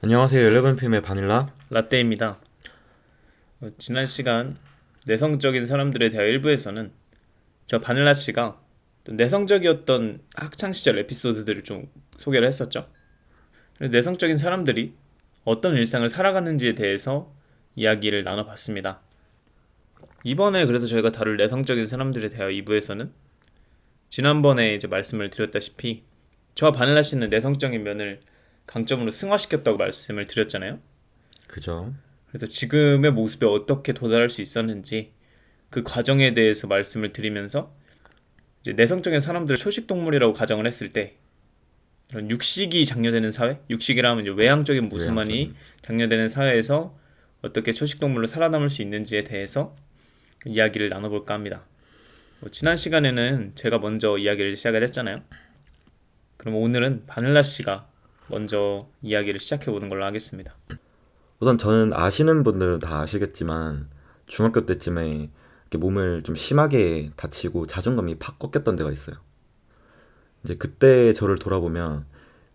안녕하세요. 11핌의 바닐라. 라떼입니다. 지난 시간 내성적인 사람들에 대하여 일부에서는 저 바닐라 씨가 내성적이었던 학창 시절 에피소드들을 좀 소개를 했었죠. 그래서 내성적인 사람들이 어떤 일상을 살아가는지에 대해서 이야기를 나눠봤습니다. 이번에 그래서 저희가 다룰 내성적인 사람들에 대하여 2부에서는 지난번에 이제 말씀을 드렸다시피 저와 바닐라 씨는 내성적인 면을 강점으로 승화시켰다고 말씀을 드렸잖아요. 그죠? 그래서 지금의 모습에 어떻게 도달할 수 있었는지 그 과정에 대해서 말씀을 드리면서 이제 내성적인 사람들을 초식 동물이라고 가정을 했을 때 이런 육식이 장려되는 사회, 육식이라면 이제 외향적인 모습만이 외향적인. 장려되는 사회에서 어떻게 초식 동물로 살아남을 수 있는지에 대해서 이야기를 나눠볼까 합니다. 지난 시간에는 제가 먼저 이야기를 시작을 했잖아요. 그럼 오늘은 바닐라 씨가 먼저 이야기를 시작해 보는 걸로 하겠습니다. 우선 저는 아시는 분들은 다 아시겠지만 중학교 때쯤에 이렇게 몸을 좀 심하게 다치고 자존감이 팍 꺾였던 데가 있어요. 이제 그때 저를 돌아보면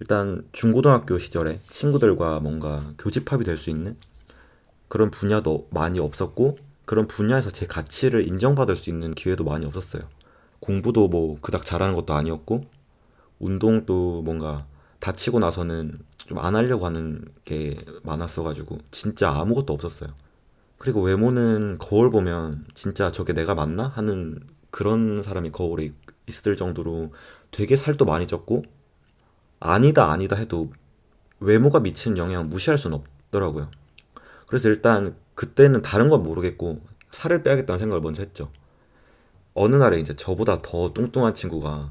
일단 중고등학교 시절에 친구들과 뭔가 교집합이 될 수 있는 그런 분야도 많이 없었고 그런 분야에서 제 가치를 인정받을 수 있는 기회도 많이 없었어요. 공부도 뭐 그닥 잘하는 것도 아니었고 운동도 뭔가 다치고 나서는 좀 안 하려고 하는 게 많았어가지고 진짜 아무것도 없었어요. 그리고 외모는 거울 보면 진짜 저게 내가 맞나? 하는 그런 사람이 거울에 있을 정도로 되게 살도 많이 쪘고 아니다 아니다 해도 외모가 미치는 영향 무시할 수는 없더라고요. 그래서 일단 그때는 다른 건 모르겠고 살을 빼야겠다는 생각을 먼저 했죠. 어느 날에 이제 저보다 더 뚱뚱한 친구가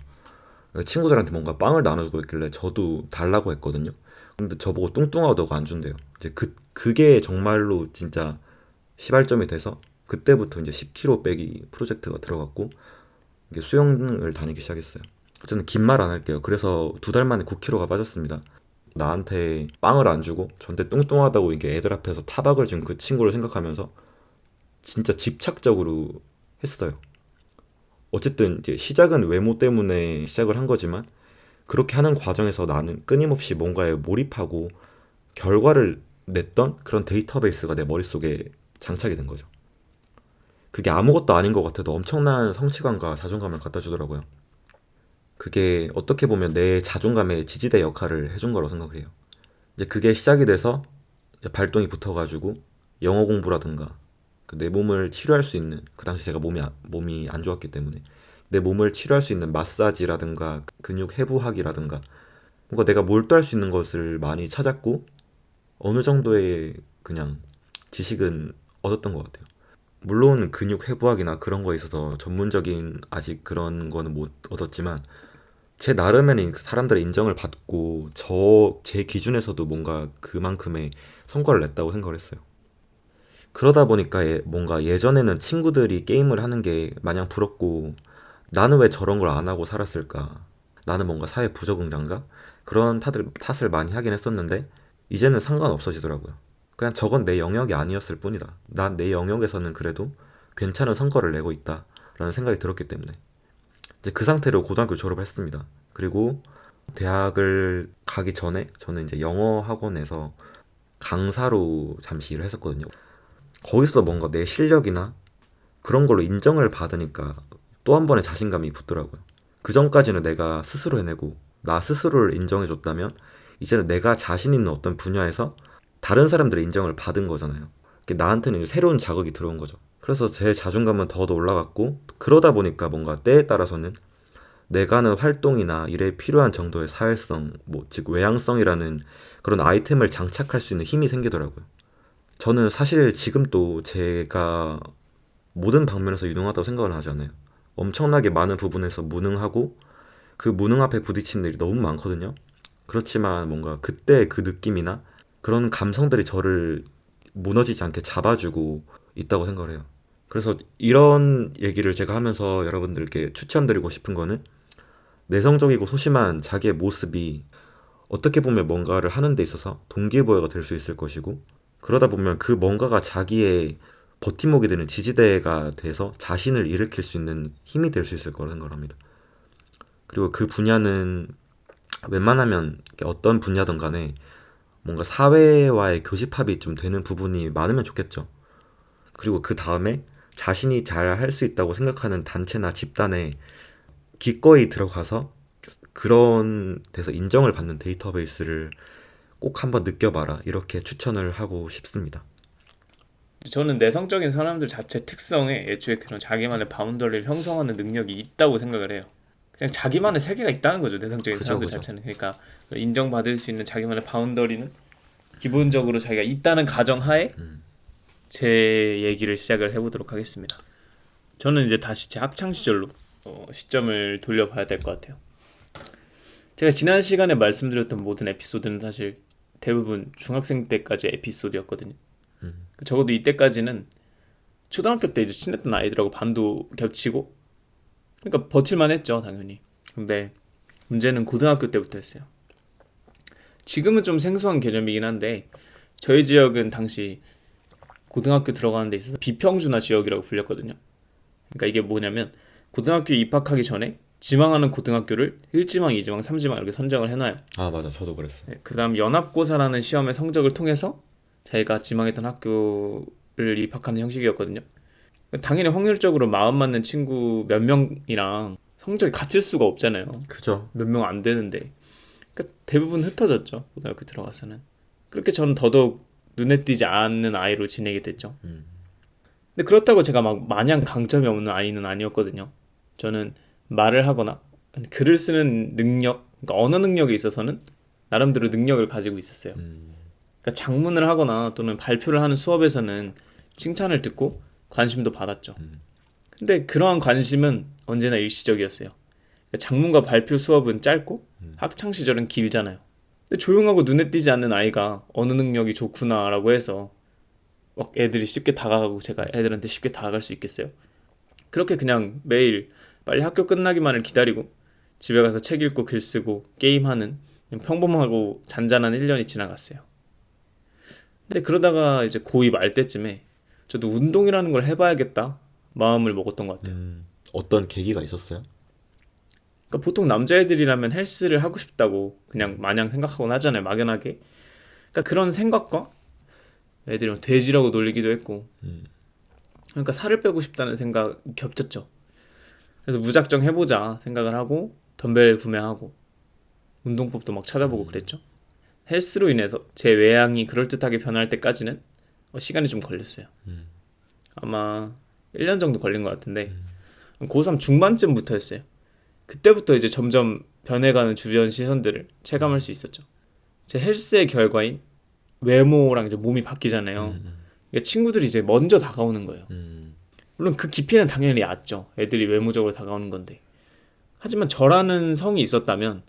친구들한테 뭔가 빵을 나눠주고 있길래 저도 달라고 했거든요. 근데 저보고 뚱뚱하다고 안 준대요. 이제 그게 정말로 진짜 시발점이 돼서 그때부터 이제 10kg 빼기 프로젝트가 들어갔고 이게 수영을 다니기 시작했어요. 저는 긴 말 안 할게요. 그래서 2달 만에 9kg가 빠졌습니다. 나한테 빵을 안 주고 저한테 뚱뚱하다고 이게 애들 앞에서 타박을 준 그 친구를 생각하면서 진짜 집착적으로 했어요. 어쨌든 이제 시작은 외모 때문에 시작을 한 거지만 그렇게 하는 과정에서 나는 끊임없이 뭔가에 몰입하고 결과를 냈던 그런 데이터베이스가 내 머릿속에 장착이 된 거죠. 그게 아무것도 아닌 것 같아도 엄청난 성취감과 자존감을 갖다 주더라고요. 그게 어떻게 보면 내 자존감의 지지대 역할을 해준 거라고 생각을 해요. 이제 그게 시작이 돼서 이제 발동이 붙어가지고 영어 공부라든가 내 몸을 치료할 수 있는 그 당시 제가 몸이 안 좋았기 때문에 내 몸을 치료할 수 있는 마사지라든가 근육 해부학이라든가 뭔가 내가 몰두할 수 있는 것을 많이 찾았고 어느 정도의 그냥 지식은 얻었던 것 같아요. 물론 근육 회부학이나 그런 거에 있어서 전문적인 아직 그런 거는 못 얻었지만 제 나름에는 사람들의 인정을 받고 제 기준에서도 뭔가 그만큼의 성과를 냈다고 생각을 했어요. 그러다 보니까 뭔가 예전에는 친구들이 게임을 하는 게 마냥 부럽고 나는 왜 저런 걸 안 하고 살았을까? 나는 뭔가 사회 부적응자인가? 그런 탓을 많이 하긴 했었는데 이제는 상관없어지더라고요. 그냥 저건 내 영역이 아니었을 뿐이다. 난 내 영역에서는 그래도 괜찮은 성과를 내고 있다. 라는 생각이 들었기 때문에 이제 그 상태로 고등학교 졸업을 했습니다. 그리고 대학을 가기 전에 저는 이제 영어 학원에서 강사로 잠시 일을 했었거든요. 거기서 뭔가 내 실력이나 그런 걸로 인정을 받으니까 또 한 번의 자신감이 붙더라고요. 그 전까지는 내가 스스로 해내고 나 스스로를 인정해줬다면 이제는 내가 자신 있는 어떤 분야에서 다른 사람들의 인정을 받은 거잖아요. 그게 나한테는 새로운 자극이 들어온 거죠. 그래서 제 자존감은 더더 올라갔고 그러다 보니까 뭔가 때에 따라서는 내가 하는 활동이나 일에 필요한 정도의 사회성, 뭐 즉 외향성이라는 그런 아이템을 장착할 수 있는 힘이 생기더라고요. 저는 사실 지금도 제가 모든 방면에서 유능하다고 생각을 하지 않아요. 엄청나게 많은 부분에서 무능하고 그 무능 앞에 부딪히는 일이 너무 많거든요. 그렇지만 뭔가 그때 그 느낌이나 그런 감성들이 저를 무너지지 않게 잡아주고 있다고 생각을 해요. 그래서 이런 얘기를 제가 하면서 여러분들께 추천드리고 싶은 거는 내성적이고 소심한 자기의 모습이 어떻게 보면 뭔가를 하는 데 있어서 동기부여가 될 수 있을 것이고 그러다 보면 그 뭔가가 자기의 버팀목이 되는 지지대가 돼서 자신을 일으킬 수 있는 힘이 될 수 있을 거라 생각을 합니다. 그리고 그 분야는 웬만하면 어떤 분야든 간에 뭔가 사회와의 교집합이 좀 되는 부분이 많으면 좋겠죠. 그리고 그 다음에 자신이 잘 할 수 있다고 생각하는 단체나 집단에 기꺼이 들어가서 그런 데서 인정을 받는 데이터베이스를 꼭 한번 느껴봐라. 이렇게 추천을 하고 싶습니다. 저는 내성적인 사람들 자체 특성에 애초에 그런 자기만의 바운더리를 형성하는 능력이 있다고 생각을 해요. 그냥 자기만의 세계가 있다는 거죠. 내성적인 그죠, 사람들 그죠. 자체는. 그러니까 인정받을 수 있는 자기만의 바운더리는 기본적으로 자기가 있다는 가정하에 제 얘기를 시작을 해보도록 하겠습니다. 저는 이제 다시 제 학창 시절로 시점을 돌려봐야 될 것 같아요. 제가 지난 시간에 말씀드렸던 모든 에피소드는 사실 대부분 중학생 때까지의 에피소드였거든요. 적어도 이때까지는 초등학교 때 이제 친했던 아이들하고 반도 겹치고 그러니까 버틸만 했죠, 당연히. 근데 문제는 고등학교 때부터였어요. 지금은 좀 생소한 개념이긴 한데 저희 지역은 당시 고등학교 들어가는 데 있어서 비평준화 지역이라고 불렸거든요. 그러니까 이게 뭐냐면 고등학교 입학하기 전에 지망하는 고등학교를 1지망, 2지망, 3지망 이렇게 선정을 해놔요. 아, 맞아. 저도 그랬어. 그 다음 연합고사라는 시험의 성적을 통해서 자기가 지망했던 학교를 입학하는 형식이었거든요. 당연히 확률적으로 마음 맞는 친구 몇 명이랑 성적이 같을 수가 없잖아요. 그죠. 몇 명 안 되는데. 그러니까 대부분 흩어졌죠. 고등학교 들어가서는. 그렇게 저는 더더욱 눈에 띄지 않는 아이로 지내게 됐죠. 근데 그렇다고 제가 막 마냥 강점이 없는 아이는 아니었거든요. 저는 말을 하거나 글을 쓰는 능력, 그러니까 언어 능력에 있어서는 나름대로 능력을 가지고 있었어요. 그러니까 장문을 하거나 또는 발표를 하는 수업에서는 칭찬을 듣고 관심도 받았죠. 근데 그러한 관심은 언제나 일시적이었어요. 그러니까 장문과 발표 수업은 짧고 학창 시절은 길잖아요. 근데 조용하고 눈에 띄지 않는 아이가 언어 능력이 좋구나라고 해서 막 애들이 쉽게 다가가고 제가 애들한테 쉽게 다가갈 수 있겠어요? 그렇게 그냥 매일 빨리 학교 끝나기만을 기다리고 집에 가서 책 읽고 글 쓰고 게임하는 그냥 평범하고 잔잔한 1년이 지나갔어요. 근데 그러다가 이제 고2 말 때쯤에 저도 운동이라는 걸 해봐야겠다 마음을 먹었던 것 같아요. 어떤 계기가 있었어요? 그러니까 보통 남자애들이라면 헬스를 하고 싶다고 그냥 마냥 생각하곤 하잖아요, 막연하게. 그러니까 그런 생각과 애들이 막 돼지라고 놀리기도 했고, 그러니까 살을 빼고 싶다는 생각이 겹쳤죠. 그래서 무작정 해보자 생각을 하고 덤벨 구매하고 운동법도 막 찾아보고 그랬죠. 헬스로 인해서 제 외양이 그럴듯하게 변할 때까지는 시간이 좀 걸렸어요. 아마 1년 정도 걸린 것 같은데 고3 중반쯤부터였어요. 그때부터 이제 점점 변해가는 주변 시선들을 체감할 수 있었죠. 제 헬스의 결과인 외모랑 이제 몸이 바뀌잖아요. 그러니까 친구들이 이제 먼저 다가오는 거예요. 물론 그 깊이는 당연히 얕죠. 애들이 외모적으로 다가오는 건데. 하지만 저라는 성이 있었다면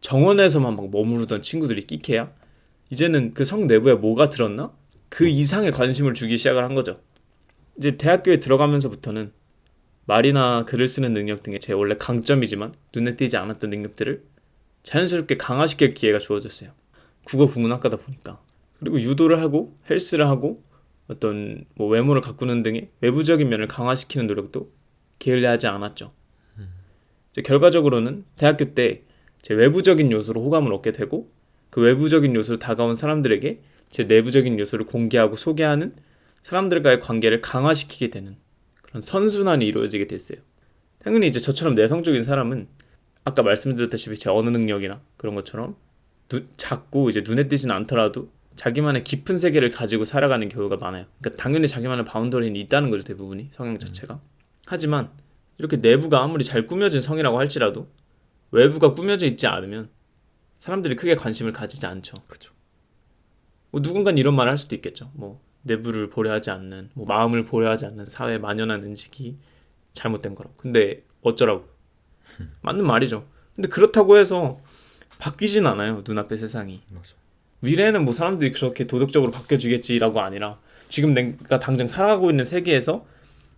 정원에서만 막 머무르던 친구들이 끼케야 이제는 그 성 내부에 뭐가 들었나? 그 이상의 관심을 주기 시작을 한 거죠. 이제 대학교에 들어가면서부터는 말이나 글을 쓰는 능력 등의 제 원래 강점이지만 눈에 띄지 않았던 능력들을 자연스럽게 강화시킬 기회가 주어졌어요. 국어 국문학과다 보니까. 그리고 유도를 하고 헬스를 하고 어떤 뭐 외모를 가꾸는 등의 외부적인 면을 강화시키는 노력도 게을리하지 않았죠. 이제 결과적으로는 대학교 때 제 외부적인 요소로 호감을 얻게 되고 그 외부적인 요소로 다가온 사람들에게 제 내부적인 요소를 공개하고 소개하는 사람들과의 관계를 강화시키게 되는 그런 선순환이 이루어지게 됐어요. 당연히 이제 저처럼 내성적인 사람은 아까 말씀드렸다시피 제 언어 능력이나 그런 것처럼 작고 이제 눈에 띄지는 않더라도 자기만의 깊은 세계를 가지고 살아가는 경우가 많아요. 그러니까 당연히 자기만의 바운더리는 있다는 거죠, 대부분이 성향 자체가. 하지만 이렇게 내부가 아무리 잘 꾸며진 성이라고 할지라도 외부가 꾸며져 있지 않으면 사람들이 크게 관심을 가지지 않죠. 그죠. 뭐 누군가는 이런 말을 할 수도 있겠죠. 뭐 내부를 보려하지 않는, 뭐 마음을 보려하지 않는 사회에 만연한 인식이 잘못된 거라고. 근데 어쩌라고? 맞는 말이죠. 근데 그렇다고 해서 바뀌진 않아요. 눈앞의 세상이. 맞아. 미래에는 뭐 사람들이 그렇게 도덕적으로 바뀌어지겠지라고 아니라 지금 내가 당장 살아가고 있는 세계에서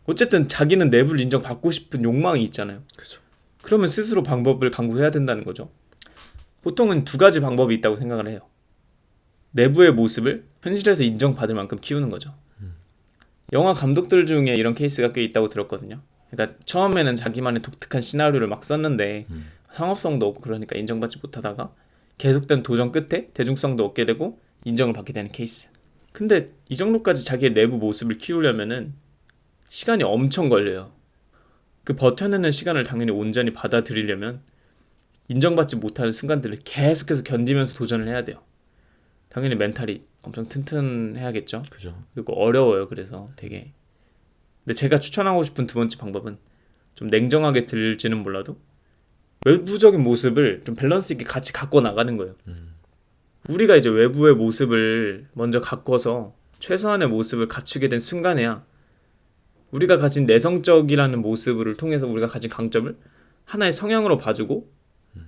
어쨌든 자기는 내부를 인정받고 싶은 욕망이 있잖아요. 그죠. 그러면 스스로 방법을 강구해야 된다는 거죠. 보통은 두 가지 방법이 있다고 생각을 해요. 내부의 모습을 현실에서 인정받을 만큼 키우는 거죠. 영화 감독들 중에 이런 케이스가 꽤 있다고 들었거든요. 그러니까 처음에는 자기만의 독특한 시나리오를 막 썼는데 상업성도 없고 그러니까 인정받지 못하다가 계속된 도전 끝에 대중성도 얻게 되고 인정을 받게 되는 케이스. 근데 이 정도까지 자기의 내부 모습을 키우려면은 시간이 엄청 걸려요. 그 버텨내는 시간을 당연히 온전히 받아들이려면 인정받지 못하는 순간들을 계속해서 견디면서 도전을 해야 돼요. 당연히 멘탈이 엄청 튼튼해야겠죠. 그죠. 그리고 어려워요. 그래서 되게. 근데 제가 추천하고 싶은 두 번째 방법은 좀 냉정하게 들릴지는 몰라도 외부적인 모습을 좀 밸런스 있게 같이 갖고 나가는 거예요. 우리가 이제 외부의 모습을 먼저 가꿔서 최소한의 모습을 갖추게 된 순간에야 우리가 가진 내성적이라는 모습을 통해서 우리가 가진 강점을 하나의 성향으로 봐주고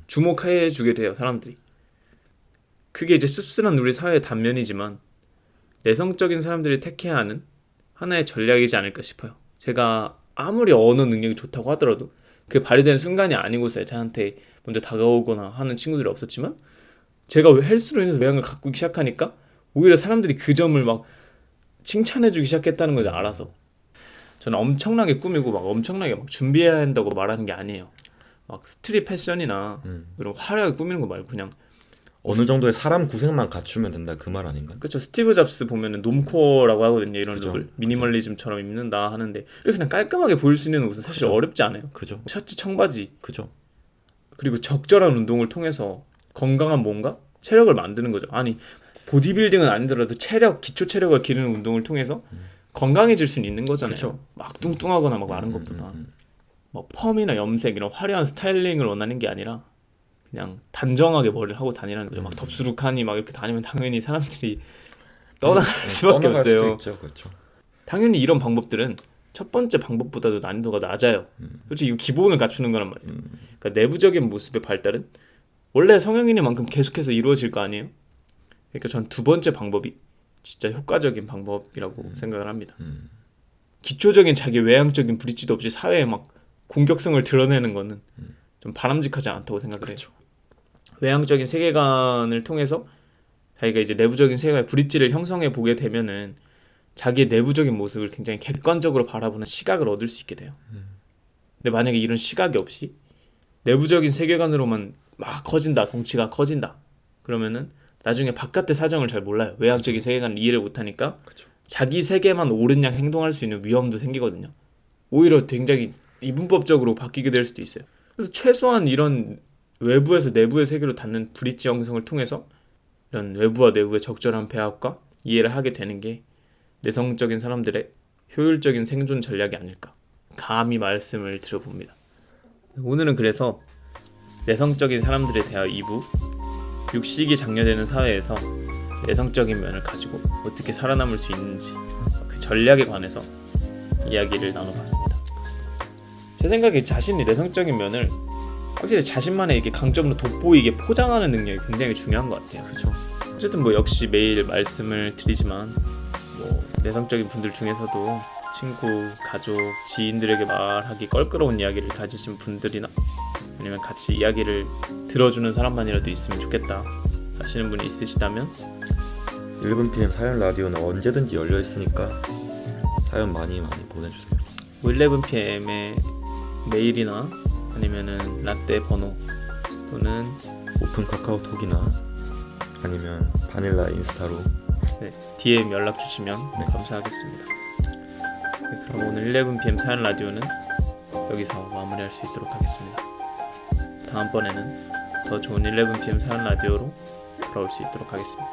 주목해주게 돼요, 사람들이. 그게 이제 씁쓸한 우리 사회의 단면이지만 내성적인 사람들이 택해야 하는 하나의 전략이지 않을까 싶어요. 제가 아무리 언어 능력이 좋다고 하더라도 그 발휘되는 순간이 아니고서야 저한테 먼저 다가오거나 하는 친구들이 없었지만 제가 헬스로 인해서 외향을 가꾸기 시작하니까 오히려 사람들이 그 점을 막 칭찬해주기 시작했다는 걸 알아서 저는 엄청나게 꾸미고 막 엄청나게 막 준비해야 한다고 말하는 게 아니에요. 막 스트릿 패션이나 이런 화려하게 꾸미는 거 말고 그냥 어느 정도의 사람 구색만 갖추면 된다 그 말 아닌가? 그렇죠. 스티브 잡스 보면은 놈코어라고 하거든요. 이런 그죠. 룩을 미니멀리즘처럼 입는다 하는데 이렇게 그냥 깔끔하게 보일 수 있는 옷은 사실 그죠. 어렵지 않아요. 그죠. 셔츠, 청바지 그죠. 그리고 적절한 운동을 통해서 건강한 몸과 체력을 만드는 거죠. 아니 보디빌딩은 아니더라도 체력, 기초 체력을 기르는 운동을 통해서 건강해질 수는 있는 거잖아요. 그쵸. 막 뚱뚱하거나 막 마른 것보다 뭐 펌이나 염색 이런 화려한 스타일링을 원하는 게 아니라 그냥 단정하게 머리를 하고 다니라는 거죠. 막 덥수룩하니 막 이렇게 다니면 당연히 사람들이 떠나갈 수밖에 떠나갈 수도 없어요. 있죠. 그렇죠. 당연히 이런 방법들은 첫 번째 방법보다도 난이도가 낮아요. 솔직히 이거 기본을 갖추는 거란 말이에요. 그러니까 내부적인 모습의 발달은 원래 성형인만큼 계속해서 이루어질 거 아니에요. 그러니까 전 두 번째 방법이 진짜 효과적인 방법이라고 생각을 합니다. 기초적인 자기 외향적인 브릿지도 없이 사회에 막 공격성을 드러내는 거는 좀 바람직하지 않다고 생각을 그렇죠. 해요. 외향적인 세계관을 통해서 자기가 이제 내부적인 세계관의 브릿지를 형성해 보게 되면은 자기의 내부적인 모습을 굉장히 객관적으로 바라보는 시각을 얻을 수 있게 돼요. 근데 만약에 이런 시각이 없이 내부적인 세계관으로만 막 커진다, 덩치가 커진다. 그러면은 나중에 바깥의 사정을 잘 몰라요. 외향적인 세계관을 이해를 못하니까 자기 세계만 옳은 양 행동할 수 있는 위험도 생기거든요. 오히려 굉장히 이분법적으로 바뀌게 될 수도 있어요. 그래서 최소한 이런 외부에서 내부의 세계로 닿는 브릿지 형성을 통해서 이런 외부와 내부의 적절한 배합과 이해를 하게 되는 게 내성적인 사람들의 효율적인 생존 전략이 아닐까 감히 말씀을 드려봅니다. 오늘은 그래서 내성적인 사람들에 대하여 2부 육식이 장려되는 사회에서 내성적인 면을 가지고 어떻게 살아남을 수 있는지 그 전략에 관해서 이야기를 나눠봤습니다. 제 생각에 자신이 내성적인 면을 확실히 자신만의 이렇게 강점으로 돋보이게 포장하는 능력이 굉장히 중요한 것 같아요. 그렇죠. 어쨌든 뭐 역시 매일 말씀을 드리지만 뭐 내성적인 분들 중에서도 친구, 가족, 지인들에게 말하기 껄끄러운 이야기를 가지신 분들이나 아니면 같이 이야기를 들어주는 사람만이라도 있으면 좋겠다 하시는 분이 있으시다면 11pm 사연 라디오는 언제든지 열려 있으니까 사연 많이 보내주세요. 11pm의 메일이나 아니면은 라떼 번호 또는 오픈 카카오톡이나 아니면 바닐라 인스타로 DM 연락 주시면 네. 감사하겠습니다. 네, 그럼 오늘 11pm 사연 라디오는 여기서 마무리할 수 있도록 하겠습니다. 다음번에는 더 좋은 11pm 사연 라디오로 돌아올 수 있도록 하겠습니다.